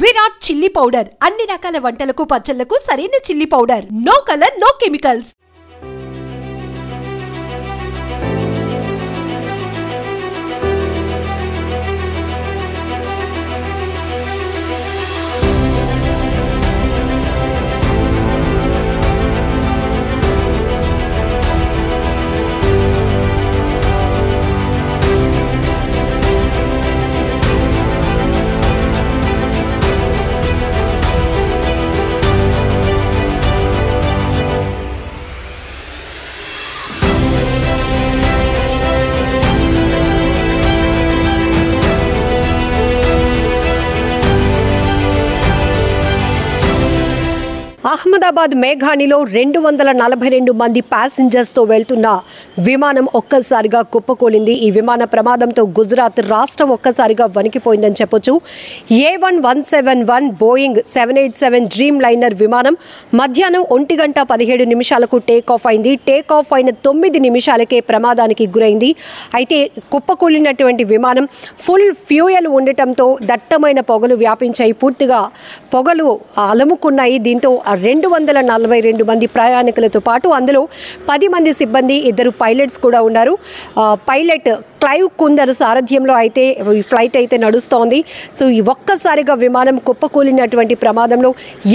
Virat chilli powder అన్ని రకాల వంటలకు పచ్చళ్లకు సరైన chilli powder. No colour, no chemicals. Ahmedabad మేఘానిలో 242 మంది ప్యాసింజర్స్తో వెళ్తున్న విమానం ఒక్కసారిగా కుప్పకూలింది. ఈ విమాన ప్రమాదంతో గుజరాత్ రాష్ట్రం ఒక్కసారిగా వణికిపోయిందని చెప్పొచ్చు. A1171 బోయింగ్ 787 డ్రీమ్ లైనర్ విమానం మధ్యాహ్నం 1:17 టేక్ ఆఫ్ అయింది. టేక్ ఆఫ్ అయిన 9 నిమిషాలకే ప్రమాదానికి గురైంది. అయితే కుప్పకూలినటువంటి విమానం ఫుల్ ఫ్యూయల్ ఉండటంతో దట్టమైన పొగలు వ్యాపించాయి. పూర్తిగా పొగలు అలముకున్నాయి. దీంతో 242 మంది ప్రయాణికులతో పాటు అందులో 10 మంది సిబ్బంది, 2 పైలట్స్ కూడా ఉన్నారు. పైలట్ క్లైవ్ కుందర్ సారథ్యంలో అయితే ఈ ఫ్లైట్ అయితే నడుస్తోంది. సో ఈ ఒక్కసారిగా విమానం కుప్పకూలినటువంటి ప్రమాదంలో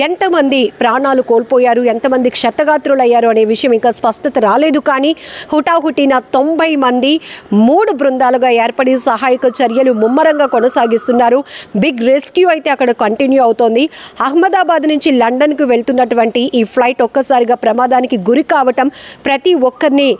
ఎంతమంది ప్రాణాలు కోల్పోయారు, ఎంతమంది క్షతగాత్రులయ్యారు అనే విషయం ఇంకా స్పష్టత రాలేదు. కానీ హుటాహుటిన 90 మంది 3 బృందాలుగా ఏర్పడి సహాయక చర్యలు ముమ్మరంగా కొనసాగిస్తున్నారు. బిగ్ రెస్క్యూ అయితే అక్కడ కంటిన్యూ అవుతోంది. అహ్మదాబాద్ నుంచి లండన్కు వెళ్తున్నటువంటి ఈ ఫ్లైట్ ఒక్కసారిగా ప్రమాదానికి గురి కావటం ప్రతి ఒక్కరిని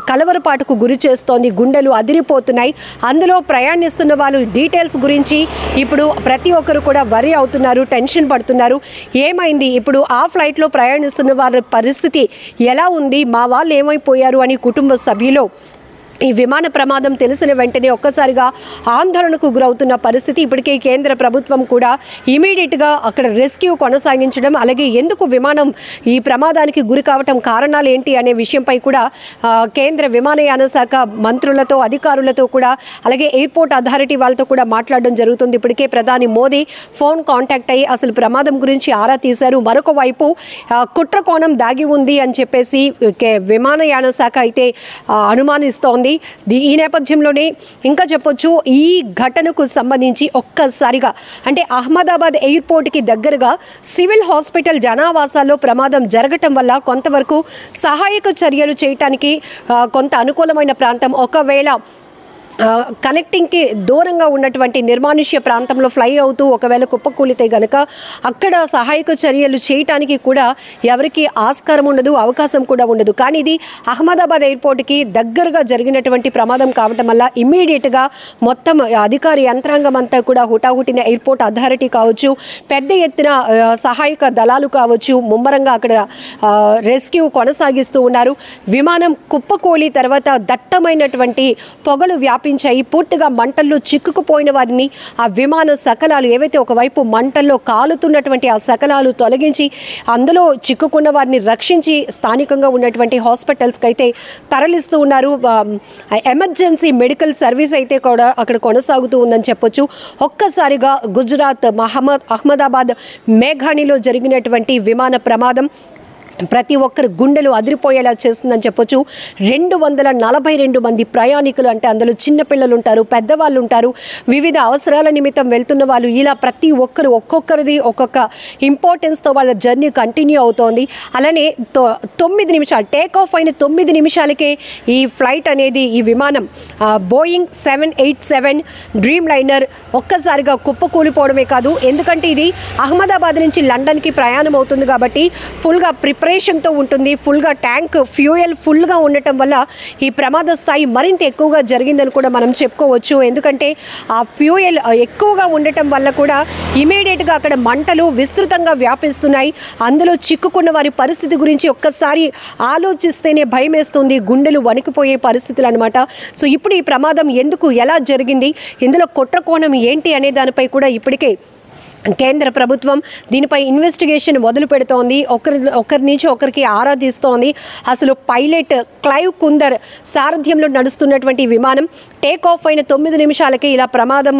కలవరపాటుకు గురి చేస్తోంది. గుండెలు అదిరిపోతున్నాయి. అందులో ప్రయాణిస్తున్న వాళ్ళు డీటెయిల్స్ గురించి ఇప్పుడు ప్రతి ఒక్కరు కూడా వరి అవుతున్నారు, టెన్షన్ పడుతున్నారు. ఏమైంది ఇప్పుడు, ఆ ఫ్లైట్లో ప్రయాణిస్తున్న వారి పరిస్థితి ఎలా ఉంది, మా వాళ్ళు ఏమైపోయారు అని కుటుంబ సభ్యులు ఈ విమాన ప్రమాదం తెలిసిన వెంటనే ఒక్కసారిగా ఆందోళనకు గురవుతున్న పరిస్థితి. ఇప్పటికే కేంద్ర ప్రభుత్వం కూడా ఇమీడియట్గా అక్కడ రెస్క్యూ కొనసాగించడం, అలాగే ఎందుకు విమానం ఈ ప్రమాదానికి గురి కావటం, కారణాలు ఏంటి అనే విషయంపై కూడా కేంద్ర విమానయాన శాఖ మంత్రులతో, అధికారులతో కూడా, అలాగే ఎయిర్పోర్ట్ అథారిటీ వాళ్ళతో కూడా మాట్లాడడం జరుగుతుంది. ఇప్పటికే ప్రధాని మోదీ ఫోన్ కాంటాక్ట్ అయ్యి అసలు ప్రమాదం గురించి ఆరా తీశారు. మరొక వైపు కుట్ర కోణం దాగి ఉంది అని చెప్పేసి విమానయాన శాఖ అయితే అనుమానిస్తోంది. ఈ నేపథ్యంలోనే ఇంకా చెప్పొచ్చు, ఈ ఘటనకు సంబంధించి ఒక్కసారిగా అంటే అహ్మదాబాద్ ఎయిర్పోర్ట్కి దగ్గరగా సివిల్ హాస్పిటల్ జనావాసాల్లో ప్రమాదం జరగటం వల్ల కొంతవరకు సహాయక చర్యలు చేయటానికి కొంత అనుకూలమైన ప్రాంతం, ఒకవేళ కనెక్టింగ్కి దూరంగా ఉన్నటువంటి నిర్మానుష్య ప్రాంతంలో ఫ్లై అవుతూ ఒకవేళ కుప్పకూలితే గనక అక్కడ సహాయక చర్యలు చేయటానికి కూడా ఎవరికి ఆస్కారం ఉండదు, అవకాశం కూడా ఉండదు. కానీ ఇది అహ్మదాబాద్ ఎయిర్పోర్ట్కి దగ్గరగా జరిగినటువంటి ప్రమాదం కావటం వల్ల ఇమ్మీడియట్గా మొత్తం అధికార యంత్రాంగం అంతా కూడా హుటాహుటిన ఎయిర్పోర్ట్ అథారిటీ కావచ్చు, పెద్ద ఎత్తున సహాయక దళాలు కావచ్చు, ముమ్మరంగా అక్కడ రెస్క్యూ కొనసాగిస్తూ ఉన్నారు. విమానం కుప్పకూలి తర్వాత దట్టమైనటువంటి పొగలు పూర్తిగా మంటల్లో చిక్కుకుపోయిన వారిని ఆ విమాన శకలాలు ఏవైతే ఒకవైపు మంటల్లో కాలుతున్నటువంటి ఆ శకలాలు తొలగించి అందులో చిక్కుకున్న వారిని రక్షించి స్థానికంగా ఉన్నటువంటి హాస్పిటల్స్కి అయితే తరలిస్తూ ఉన్నారు. ఎమర్జెన్సీ మెడికల్ సర్వీస్ అయితే కూడా అక్కడ కొనసాగుతూ ఉందని చెప్పొచ్చు. ఒక్కసారిగా గుజరాత్ అహ్మదాబాద్ మేఘానిలో జరిగినటువంటి విమాన ప్రమాదం ప్రతి ఒక్కరు గుండెలు అదిరిపోయేలా చేస్తుందని చెప్పొచ్చు. 242 మంది ప్రయాణికులు, అంటే అందులో చిన్నపిల్లలు ఉంటారు, పెద్దవాళ్ళు ఉంటారు, వివిధ అవసరాల నిమిత్తం వెళ్తున్న వాళ్ళు, ఇలా ప్రతి ఒక్కరు ఒక్కొక్కరిది ఒక్కొక్క ఇంపార్టెన్స్తో వాళ్ళ జర్నీ కంటిన్యూ అవుతోంది. అలానే 9 నిమిషాలు టేక్ ఆఫ్ అయిన 9 నిమిషాలకే ఈ ఫ్లైట్ అనేది, ఈ విమానం బోయింగ్ 787 డ్రీమ్ లైనర్ ఒక్కసారిగా కుప్పకూలిపోవడమే కాదు, ఎందుకంటే ఇది అహ్మదాబాద్ నుంచి లండన్కి ప్రయాణం అవుతుంది కాబట్టి ఫుల్గా ప్రిపరేషన్తో ఉంటుంది. ఫుల్గా ట్యాంక్ ఫ్యూయల్ ఫుల్గా ఉండటం వల్ల ఈ ప్రమాద స్థాయి మరింత ఎక్కువగా జరిగిందని కూడా మనం చెప్పుకోవచ్చు. ఎందుకంటే ఆ ఫ్యూయల్ ఎక్కువగా ఉండటం వల్ల కూడా ఇమీడియట్గా అక్కడ మంటలు విస్తృతంగా వ్యాపిస్తున్నాయి. అందులో చిక్కుకున్న వారి పరిస్థితి గురించి ఒక్కసారి ఆలోచిస్తేనే భయం వేస్తుంది, గుండెలు వణికిపోయే పరిస్థితులు అనమాట. సో ఇప్పుడు ఈ ప్రమాదం ఎందుకు, ఎలా జరిగింది, ఇందులో కుట్ర కోణం ఏంటి అనే దానిపై కూడా ఇప్పటికే కేంద్ర ప్రభుత్వం దీనిపై ఇన్వెస్టిగేషన్ మొదలు పెడుతోంది. ఒకరి నుంచి ఒకరికి ఆరా తీస్తోంది. అసలు పైలట్ క్లైవ్ కుందర్ సారథ్యంలో నడుస్తున్నటువంటి విమానం టేక్ ఆఫ్ అయిన 9 నిమిషాలకే ఇలా ప్రమాదం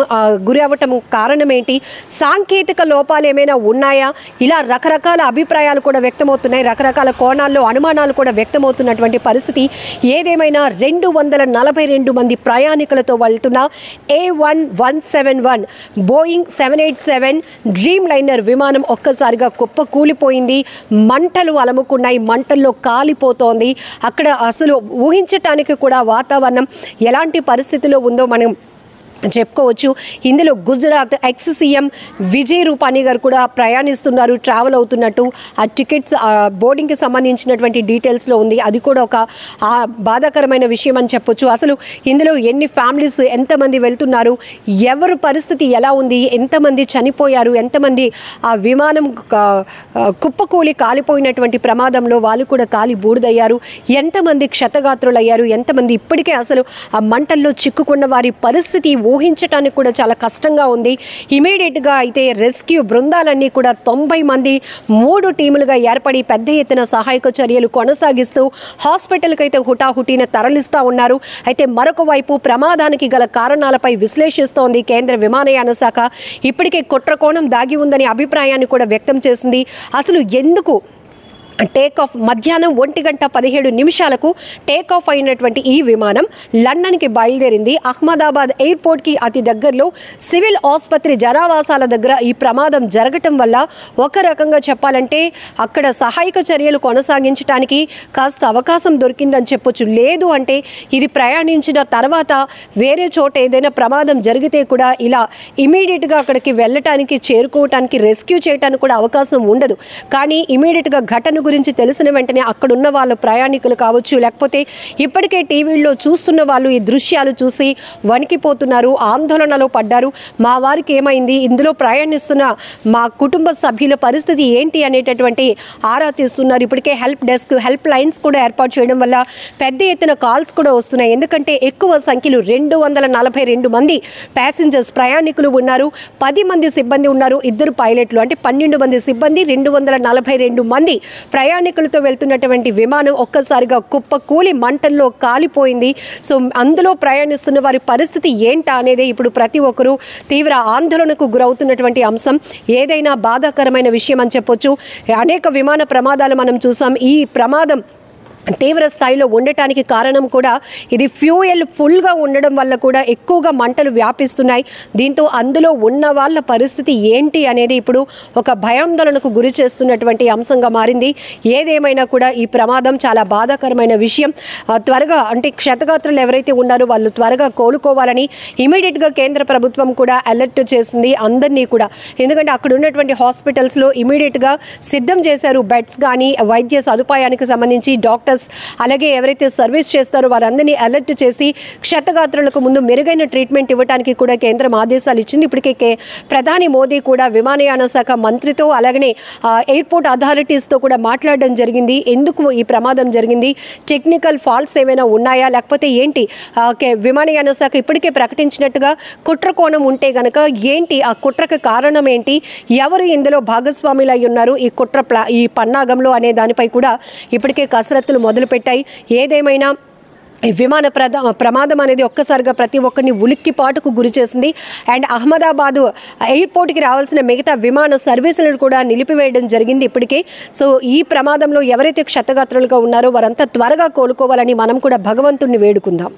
గురి అవ్వటం కారణం ఏంటి, సాంకేతిక లోపాలు ఏమైనా ఉన్నాయా, ఇలా రకరకాల అభిప్రాయాలు కూడా వ్యక్తమవుతున్నాయి. రకరకాల కోణాల్లో అనుమానాలు కూడా వ్యక్తమవుతున్నటువంటి పరిస్థితి. ఏదేమైనా 242 మంది ప్రయాణికులతో వెళ్తున్న A1171 బోయింగ్ 787 డ్రీమ్ లైనర్ విమానం ఒక్కసారిగా కుప్ప కూలిపోయింది. మంటలు అలముకున్నాయి, మంటల్లో కాలిపోతోంది. అక్కడ అసలు ఊహించటానికి కూడా వాతావరణం ఎలాంటి పరిస్థితిలో ఉందో మనం చెప్పుకోవచ్చు. ఇందులో గుజరాత్ ఎక్స్ సీఎం విజయ్ రూపానీ గారు కూడా ప్రయాణిస్తున్నారు, ట్రావెల్ అవుతున్నట్టు. ఆ టికెట్స్ బోర్డింగ్కి సంబంధించినటువంటి డీటెయిల్స్లో ఉంది. అది కూడా ఒక బాధాకరమైన విషయం అని చెప్పొచ్చు. అసలు ఇందులో ఎన్ని ఫ్యామిలీస్, ఎంతమంది వెళ్తున్నారు, ఎవరు పరిస్థితి ఎలా ఉంది, ఎంతమంది చనిపోయారు, ఎంతమంది ఆ విమానం కుప్పకూలి కాలిపోయినటువంటి ప్రమాదంలో వాళ్ళు కూడా కాలి బూడిదయ్యారు, ఎంతమంది క్షతగాత్రులయ్యారు, ఎంతమంది ఇప్పటికే అసలు ఆ మంటల్లో చిక్కుకున్న వారి పరిస్థితి ఊహించటానికి కూడా చాలా కష్టంగా ఉంది. ఇమీడియట్గా అయితే రెస్క్యూ బృందాలన్నీ కూడా 90 మంది 3 టీములుగా ఏర్పడి పెద్ద ఎత్తున సహాయక చర్యలు కొనసాగిస్తూ హాస్పిటల్కి అయితే హుటాహుటీన తరలిస్తూ ఉన్నారు. అయితే మరొక వైపు ప్రమాదానికి గల కారణాలపై విశ్లేషిస్తోంది కేంద్ర విమానయాన శాఖ. ఇప్పటికే కుట్రకోణం దాగి ఉందనే అభిప్రాయాన్ని కూడా వ్యక్తం చేసింది. అసలు ఎందుకు టేక్ ఆఫ్ మధ్యాహ్నం 1:17 టేక్ ఆఫ్ అయినటువంటి ఈ విమానం లండన్కి బయలుదేరింది. అహ్మదాబాద్ ఎయిర్పోర్ట్కి అతి దగ్గరలో సివిల్ ఆసుపత్రి జనావాసాల దగ్గర ఈ ప్రమాదం జరగటం వల్ల ఒక రకంగా చెప్పాలంటే అక్కడ సహాయక చర్యలు కొనసాగించడానికి కాస్త అవకాశం దొరికిందని చెప్పొచ్చు. లేదు అంటే ఇది ప్రయాణించిన తర్వాత వేరే చోట ఏదైనా ప్రమాదం జరిగితే కూడా ఇలా ఇమీడియట్గా అక్కడికి వెళ్ళటానికి, చేరుకోవటానికి, రెస్క్యూ చేయడానికి కూడా అవకాశం ఉండదు. కానీ ఇమీడియట్గా ఘటన గురించి తెలిసిన వెంటనే అక్కడున్న వాళ్ళు ప్రయాణికులు కావచ్చు, లేకపోతే ఇప్పటికే టీవీల్లో చూస్తున్న వాళ్ళు ఈ దృశ్యాలు చూసి వణికిపోతున్నారు, ఆందోళనలో పడ్డారు. మా వారికి ఏమైంది, ఇందులో ప్రయాణిస్తున్న మా కుటుంబ సభ్యుల పరిస్థితి ఏంటి అనేటటువంటి ఆరా తీస్తున్నారు. ఇప్పటికే హెల్ప్ డెస్క్, హెల్ప్ లైన్స్ కూడా ఏర్పాటు చేయడం వల్ల పెద్ద ఎత్తున కాల్స్ కూడా వస్తున్నాయి. ఎందుకంటే ఎక్కువ సంఖ్యలో 242 మంది ప్యాసింజర్స్ ప్రయాణికులు ఉన్నారు, 10 మంది సిబ్బంది ఉన్నారు, 2 పైలట్లు, అంటే 12 మంది సిబ్బంది, 242 మంది ప్రయాణికులతో వెళ్తున్నటువంటి విమానం ఒక్కసారిగా కుప్ప కూలి మంటల్లో కాలిపోయింది. సో అందులో ప్రయాణిస్తున్న వారి పరిస్థితి ఏంటా అనేది ఇప్పుడు ప్రతి ఒక్కరూ తీవ్ర ఆందోళనకు గురవుతున్నటువంటి అంశం. ఏదైనా బాధాకరమైన విషయం అని చెప్పొచ్చు. అనేక విమాన ప్రమాదాలు మనం చూసాం. ఈ ప్రమాదం తీవ్ర స్థాయిలో ఉండటానికి కారణం కూడా ఇది ఫ్యూయల్ ఫుల్గా ఉండడం వల్ల కూడా ఎక్కువగా మంటలు వ్యాపిస్తున్నాయి. దీంతో అందులో ఉన్న వాళ్ళ పరిస్థితి ఏంటి అనేది ఇప్పుడు ఒక భయాందోళనకు గురి చేస్తున్నటువంటి అంశంగా మారింది. ఏదేమైనా కూడా ఈ ప్రమాదం చాలా బాధాకరమైన విషయం. త్వరగా అంటే క్షతగాత్రులు ఎవరైతే ఉన్నారో వాళ్ళు త్వరగా కోలుకోవాలని ఇమీడియట్గా కేంద్ర ప్రభుత్వం కూడా అలర్ట్ చేసింది అందరినీ కూడా. ఎందుకంటే అక్కడ ఉన్నటువంటి హాస్పిటల్స్లో ఇమీడియట్గా సిద్ధం చేశారు బెడ్స్ కానీ, వైద్య సదుపాయానికి సంబంధించి డాక్టర్స్, అలాగే ఎవరైతే సర్వీస్ చేస్తారో వారందరినీ అలర్ట్ చేసి క్షతగాత్రులకు ముందు మెరుగైన ట్రీట్మెంట్ ఇవ్వడానికి కూడా కేంద్రం ఆదేశాలు ఇచ్చింది. ఇప్పటికే ప్రధాని మోదీ కూడా విమానయాన శాఖ మంత్రితో అలాగనే ఎయిర్పోర్ట్ అథారిటీస్తో కూడా మాట్లాడడం జరిగింది. ఎందుకు ఈ ప్రమాదం జరిగింది, టెక్నికల్ ఫాల్ట్స్ ఏమైనా ఉన్నాయా, లేకపోతే ఏంటి, విమానయాన శాఖ ఇప్పటికే ప్రకటించినట్టుగా కుట్ర కోణం ఉంటే గనక ఏంటి, ఆ కుట్రకు కారణం ఏంటి, ఎవరు ఇందులో భాగస్వాములు అయి ఉన్నారు ఈ పన్నాగంలో అనే దానిపై కూడా ఇప్పటికే కసరత్తులు మొదలుపెట్టాయి. ఏదేమైనా ఈ విమాన ప్రమాదం అనేది ఒక్కసారిగా ప్రతి ఒక్కరిని ఉలిక్కిపాటుకు గురి చేసింది. అండ్ అహ్మదాబాద్ ఎయిర్పోర్ట్కి రావాల్సిన మిగతా విమాన సర్వీసులను కూడా నిలిపివేయడం జరిగింది ఇప్పటికే. సో ఈ ప్రమాదంలో ఎవరైతే క్షతగాత్రులుగా ఉన్నారో వారంతా త్వరగా కోలుకోవాలని మనం కూడా భగవంతుణ్ణి వేడుకుందాం.